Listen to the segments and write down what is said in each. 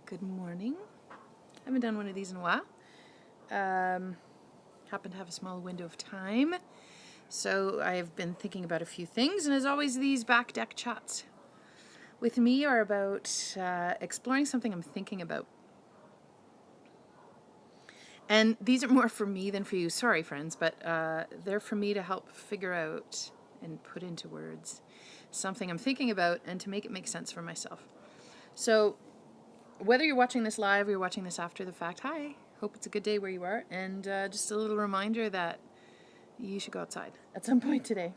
Good morning. I haven't done one of these in a while. Happen to have a small window of time. So I've been thinking about a few things, and as always, these back deck chats with me are about exploring something I'm thinking about. And these are more for me than for you. Sorry, friends, but they're for me to help figure out and put into words something I'm thinking about and to make it make sense for myself. So whether you're watching this live or you're watching this after the fact, hi, hope it's a good day where you are. And just a little reminder that you should go outside at some point today.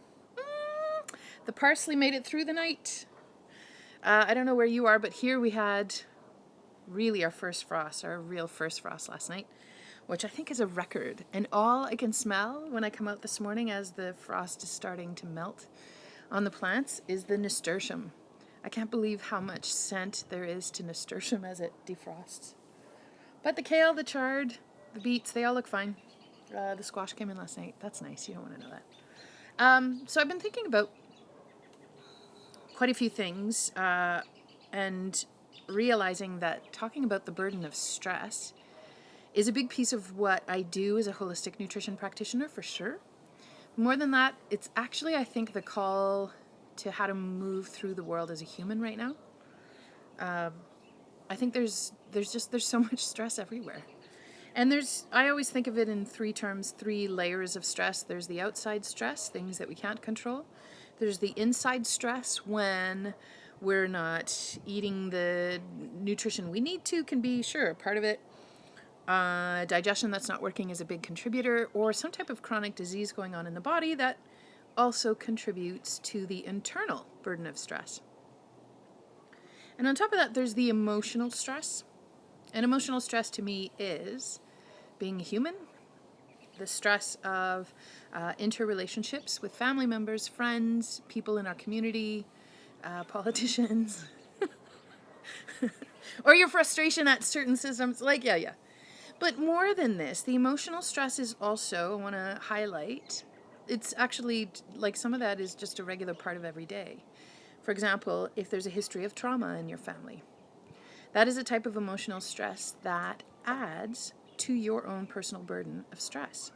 The parsley made it through the night. I don't know where you are, but here we had really our real first frost last night, which I think is a record. And all I can smell when I come out this morning as the frost is starting to melt on the plants is the nasturtium. I can't believe how much scent there is to nasturtium as it defrosts. But the kale, the chard, the beets, they all look fine. The squash came in last night. That's nice. You don't want to know that. So I've been thinking about quite a few things and realizing that talking about the burden of stress is a big piece of what I do as a holistic nutrition practitioner, for sure. More than that, it's actually, I think, the call to how to move through the world as a human right now. I think there's so much stress everywhere. And I always think of it in three layers of stress. There's the outside stress, things that we can't control. There's the inside stress when we're not eating the nutrition we need to, can be, sure, part of it. Digestion that's not working is a big contributor, or some type of chronic disease going on in the body that also contributes to the internal burden of stress. And on top of that, there's the emotional stress. And emotional stress to me is being a human, the stress of interrelationships with family members, friends, people in our community, politicians, or your frustration at certain systems. Yeah. But more than this, the emotional stress is also, I want to highlight, it's actually like some of that is just a regular part of every day. For example, if there's a history of trauma in your family, that is a type of emotional stress that adds to your own personal burden of stress.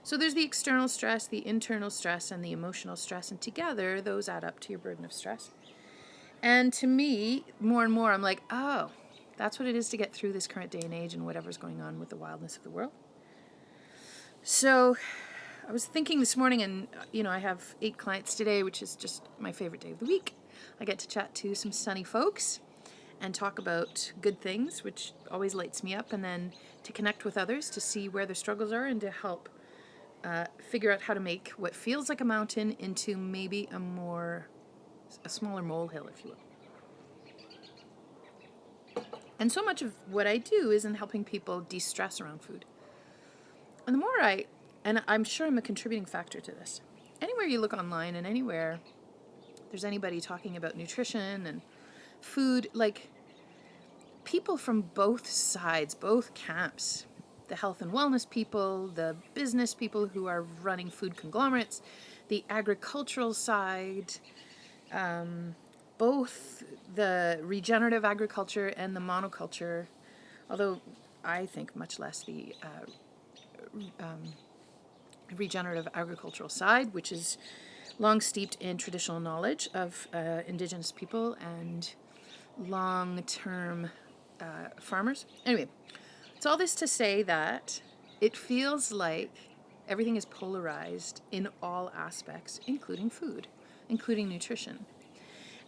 So there's the external stress, the internal stress, and the emotional stress, and together those add up to your burden of stress. And to me, more and more, I'm like, oh, that's what it is to get through this current day and age and whatever's going on with the wildness of the world. So I was thinking this morning, and I have 8 clients today, which is just my favorite day of the week. I get to chat to some sunny folks and talk about good things, which always lights me up, and then to connect with others to see where their struggles are and to help figure out how to make what feels like a mountain into maybe a smaller molehill, if you will. And so much of what I do is in helping people de-stress around food. And the more and I'm sure I'm a contributing factor to this. Anywhere you look online and anywhere there's anybody talking about nutrition and food, like people from both sides, both camps, the health and wellness people, the business people who are running food conglomerates, the agricultural side, both the regenerative agriculture and the monoculture, although I think much less the regenerative agricultural side, which is long steeped in traditional knowledge of indigenous people and long-term farmers. Anyway, it's all this to say that it feels like everything is polarized in all aspects, including food, including nutrition.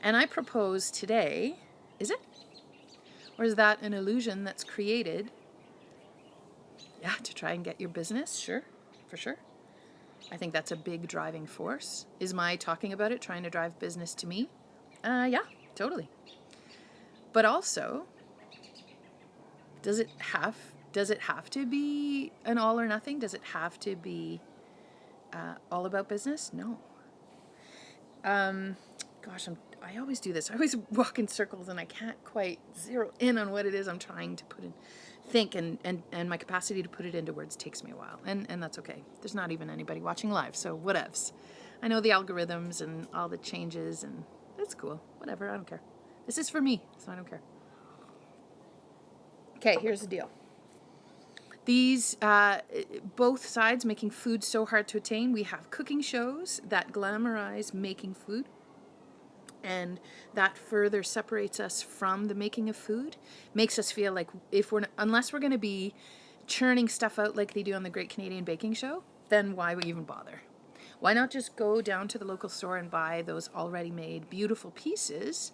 And I propose today, is it? Or is that an illusion that's created? Yeah, to try and get your business, sure, for sure. I think that's a big driving force. Is my talking about it trying to drive business to me? Yeah, totally. But also, does it have to be an all or nothing? Does it have to be all about business? No. I always do this. I always walk in circles and I can't quite zero in on what it is I'm trying to think, and my capacity to put it into words takes me a while. And that's okay. There's not even anybody watching live, so whatevs. I know the algorithms and all the changes, and that's cool. Whatever, I don't care. This is for me, so I don't care. Okay, here's the deal. These, both sides making food so hard to attain. We have cooking shows that glamorize making food, and that further separates us from the making of food, makes us feel like unless we're going to be churning stuff out like they do on the Great Canadian Baking Show, then why would we even bother? Why not just go down to the local store and buy those already made beautiful pieces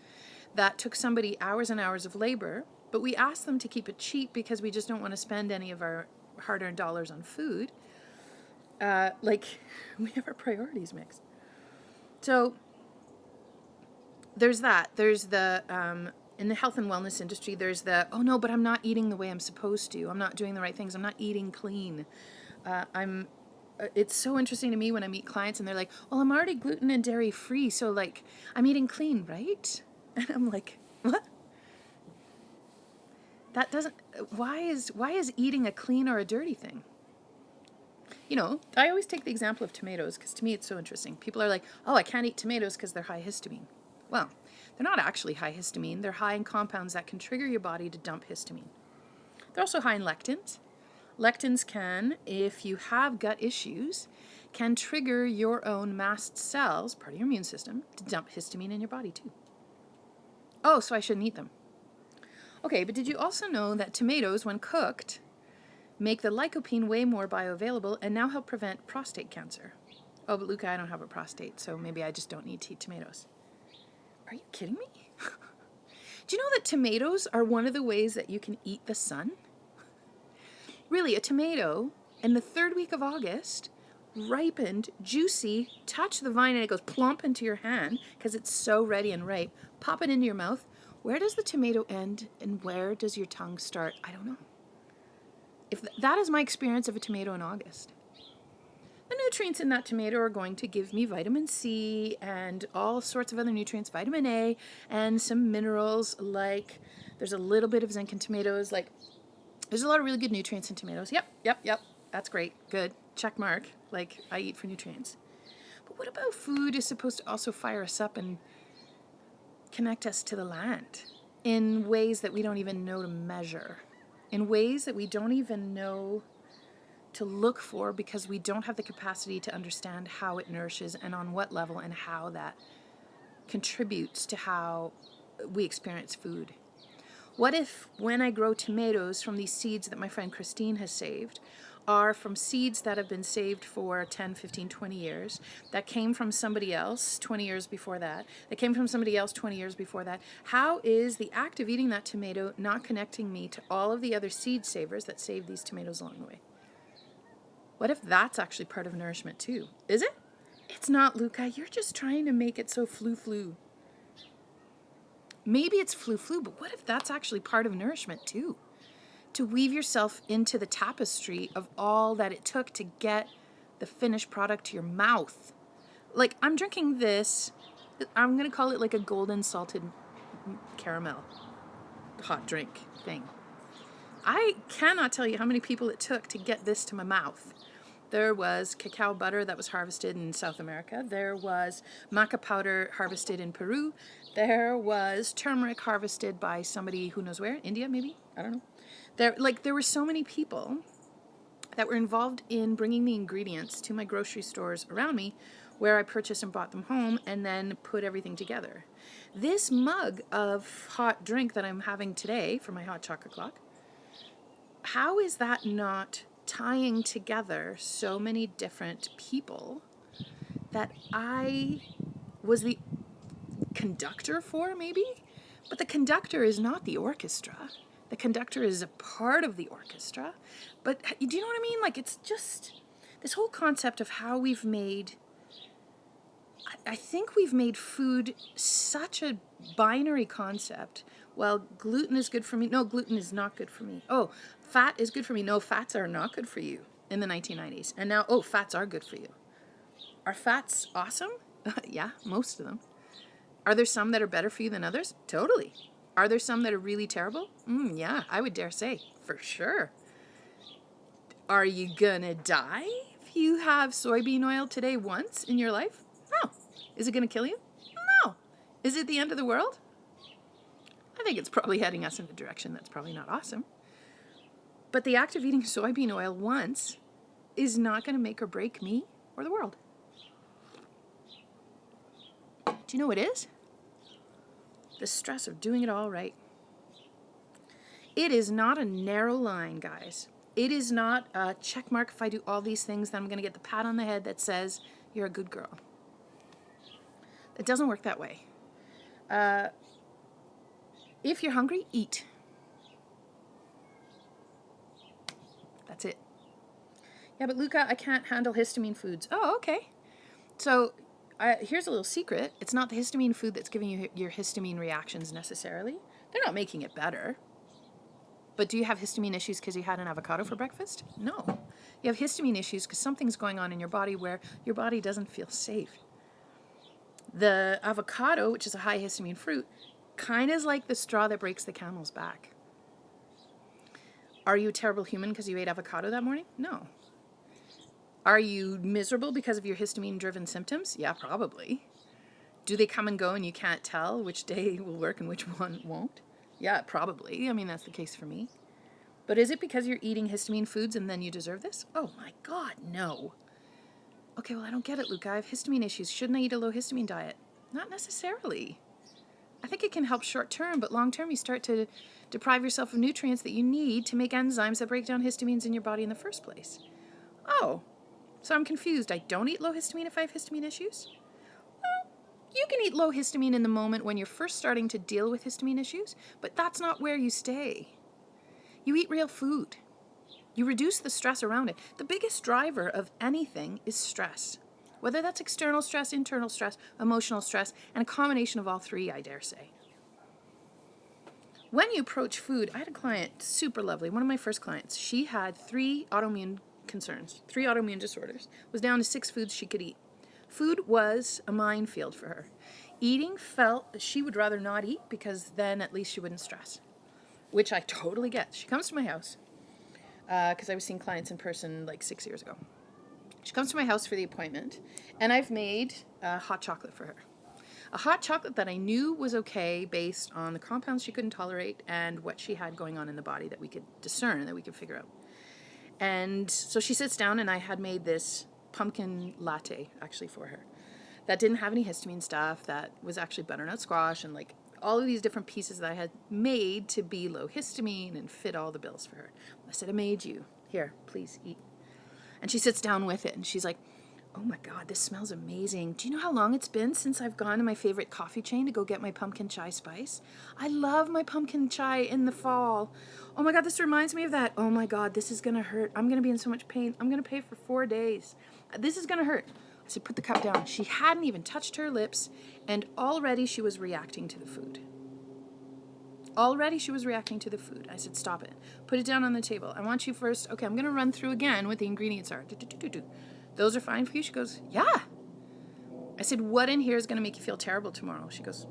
that took somebody hours and hours of labor, but we ask them to keep it cheap because we just don't want to spend any of our hard-earned dollars on food. We have our priorities mixed. So there's that. There's the, in the health and wellness industry, there's the, oh no, but I'm not eating the way I'm supposed to. I'm not doing the right things. I'm not eating clean. It's so interesting to me when I meet clients and they're like, well, I'm already gluten and dairy free, so like I'm eating clean, right? And I'm like, what? That doesn't, why is eating a clean or a dirty thing? You know, I always take the example of tomatoes because to me it's so interesting. People are like, oh, I can't eat tomatoes because they're high histamine. Well, they're not actually high histamine. They're high in compounds that can trigger your body to dump histamine. They're also high in lectins. Lectins can, if you have gut issues, can trigger your own mast cells, part of your immune system, to dump histamine in your body too. Oh, so I shouldn't eat them. Okay, but did you also know that tomatoes, when cooked, make the lycopene way more bioavailable and now help prevent prostate cancer? Oh, but Luca, I don't have a prostate, so maybe I just don't need to eat tomatoes. Are you kidding me? Do you know that tomatoes are one of the ways that you can eat the sun? Really, a tomato in the third week of August, ripened, juicy, touch the vine and it goes plump into your hand because it's so ready and ripe. Pop it into your mouth. Where does the tomato end and where does your tongue start? I don't know. If that is my experience of a tomato in August. The nutrients in that tomato are going to give me vitamin C and all sorts of other nutrients, vitamin A, and some minerals like there's a little bit of zinc in tomatoes, like there's a lot of really good nutrients in tomatoes. Yep. That's great. Good. Check mark. Like, I eat for nutrients. But what about food is supposed to also fire us up and connect us to the land in ways that we don't even know to measure, in ways that we don't even know to look for because we don't have the capacity to understand how it nourishes and on what level and how that contributes to how we experience food. What if when I grow tomatoes from these seeds that my friend Christine has saved are from seeds that have been saved for 10, 15, 20 years, that came from somebody else 20 years before that came from somebody else 20 years before that? How is the act of eating that tomato not connecting me to all of the other seed savers that saved these tomatoes along the way? What if that's actually part of nourishment too? Is it? It's not, Luca. You're just trying to make it so flu. Maybe it's flu, but what if that's actually part of nourishment too? To weave yourself into the tapestry of all that it took to get the finished product to your mouth. Like, I'm drinking this, I'm going to call it like a golden salted caramel hot drink thing. I cannot tell you how many people it took to get this to my mouth. There was cacao butter that was harvested in South America. There was maca powder harvested in Peru. There was turmeric harvested by somebody who knows where, India maybe? I don't know. There were so many people that were involved in bringing the ingredients to my grocery stores around me where I purchased and bought them home and then put everything together. This mug of hot drink that I'm having today for my hot chocolate clock, how is that not tying together so many different people that I was the conductor for, maybe? But the conductor is not the orchestra. The conductor is a part of the orchestra. But do you know what I mean? Like, it's just this whole concept of how we've made, I think we've made food such a binary concept. Well, gluten is good for me. No, gluten is not good for me. Oh, fat is good for me. No, fats are not good for you in the 1990s. And now, oh, fats are good for you. Are fats awesome? Yeah, most of them. Are there some that are better for you than others? Totally. Are there some that are really terrible? Yeah, I would dare say, for sure. Are you gonna die if you have soybean oil today once in your life? No. Is it gonna kill you? No. Is it the end of the world? I think it's probably heading us in a direction that's probably not awesome. But the act of eating soybean oil once is not going to make or break me or the world. Do you know what it is? The stress of doing it all right. It is not a narrow line, guys. It is not a check mark. If I do all these things, then I'm going to get the pat on the head that says you're a good girl. It doesn't work that way. If you're hungry, eat. That's it. Yeah, but Luca, I can't handle histamine foods. Oh, okay. So here's a little secret. It's not the histamine food that's giving you your histamine reactions necessarily. They're not making it better. But do you have histamine issues because you had an avocado for breakfast? No. You have histamine issues because something's going on in your body where your body doesn't feel safe. The avocado, which is a high histamine fruit, kind of is like the straw that breaks the camel's back. Are you a terrible human because you ate avocado that morning? No. Are you miserable because of your histamine-driven symptoms? Yeah, probably. Do they come and go and you can't tell which day will work and which one won't? Yeah, probably. I mean, that's the case for me. But is it because you're eating histamine foods and then you deserve this? Oh my God, no. Okay, well, I don't get it, Luca. I have histamine issues. Shouldn't I eat a low histamine diet? Not necessarily. I think it can help short term, but long term you start to deprive yourself of nutrients that you need to make enzymes that break down histamines in your body in the first place. Oh, so I'm confused. I don't eat low histamine if I have histamine issues? You can eat low histamine in the moment when you're first starting to deal with histamine issues, but that's not where you stay. You eat real food. You reduce the stress around it. The biggest driver of anything is stress, whether that's external stress, internal stress, emotional stress, and a combination of all three, I dare say. When you approach food, I had a client, super lovely, one of my first clients. She had 3 autoimmune concerns, 3 autoimmune disorders, was down to 6 foods she could eat. Food was a minefield for her. Eating felt that she would rather not eat because then at least she wouldn't stress, which I totally get. She comes to my house because I was seeing clients in person like 6 years ago. She comes to my house for the appointment, and I've made hot chocolate for her. A hot chocolate that I knew was okay based on the compounds she couldn't tolerate and what she had going on in the body that we could discern, that we could figure out. And so she sits down, and I had made this pumpkin latte actually for her that didn't have any histamine stuff, that was actually butternut squash and like all of these different pieces that I had made to be low histamine and fit all the bills for her. I said, I made you. Here, please eat. And she sits down with it and she's like, oh my God, this smells amazing. Do you know how long it's been since I've gone to my favorite coffee chain to go get my pumpkin chai spice? I love my pumpkin chai in the fall. Oh my God, this reminds me of that. Oh my God, this is gonna hurt. I'm gonna be in so much pain. I'm gonna pay for 4 days. This is gonna hurt. I said, put the cup down. She hadn't even touched her lips and already she was reacting to the food. Already she was reacting to the food. I said, stop it. Put it down on the table. I want you first. Okay, I'm gonna run through again what the ingredients are. Those are fine for you? She goes, yeah. I said, what in here is going to make you feel terrible tomorrow? She goes,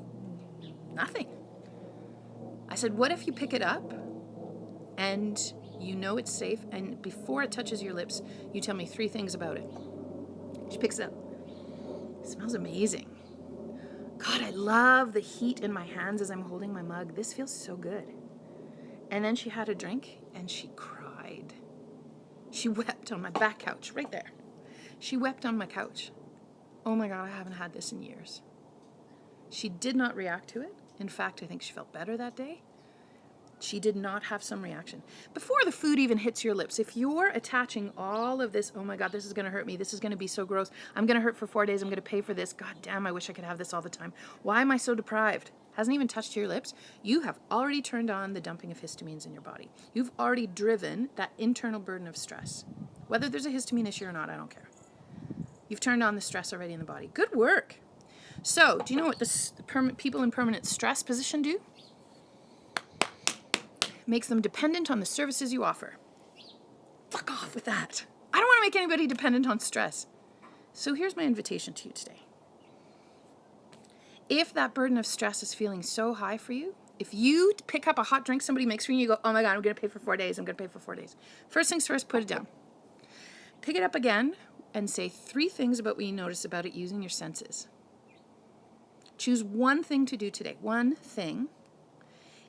nothing. I said, what if you pick it up and you know it's safe, and before it touches your lips, you tell me 3 things about it? She picks it up. It smells amazing. God, I love the heat in my hands as I'm holding my mug. This feels so good. And then she had a drink and she cried. She wept on my back couch right there. She wept on my couch. Oh my God, I haven't had this in years. She did not react to it. In fact, I think she felt better that day. She did not have some reaction. Before the food even hits your lips, if you're attaching all of this, oh my God, this is going to hurt me. This is going to be so gross. I'm going to hurt for 4 days. I'm going to pay for this. God damn, I wish I could have this all the time. Why am I so deprived? Hasn't even touched your lips. You have already turned on the dumping of histamines in your body. You've already driven that internal burden of stress. Whether there's a histamine issue or not, I don't care. You've turned on the stress already in the body. Good work. So, do you know what the people in permanent stress position do? Makes them dependent on the services you offer. Fuck off with that. I don't want to make anybody dependent on stress. So here's my invitation to you today. If that burden of stress is feeling so high for you, if you pick up a hot drink somebody makes for you and you go, oh my God, I'm going to pay for 4 days. I'm going to pay for 4 days. First things first, put it down. Pick it up again and say 3 things about what you notice about it using your senses. Choose one thing to do today. One thing.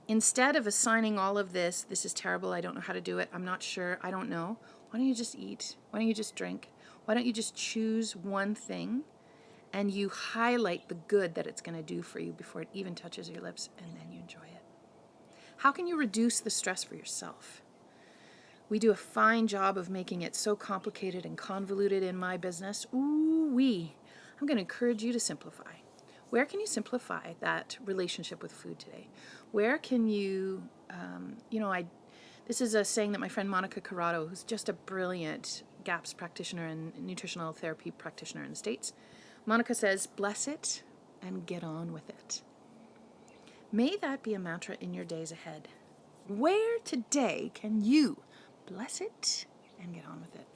instead of assigning all of this is terrible, I don't know how to do it, I'm not sure, I don't know, why don't you just eat? Why don't you just drink? Why don't you just choose one thing and you highlight the good that it's going to do for you before it even touches your lips, and then you enjoy it? How can you reduce the stress for yourself? We do a fine job of making it so complicated and convoluted in my business. Ooh-wee. I'm going to encourage you to simplify. Where can you simplify that relationship with food today? Where can you, this is a saying that my friend Monica Corrado, who's just a brilliant GAPS practitioner and nutritional therapy practitioner in the States, Monica says, bless it and get on with it. May that be a mantra in your days ahead. Where today can you bless it and get on with it?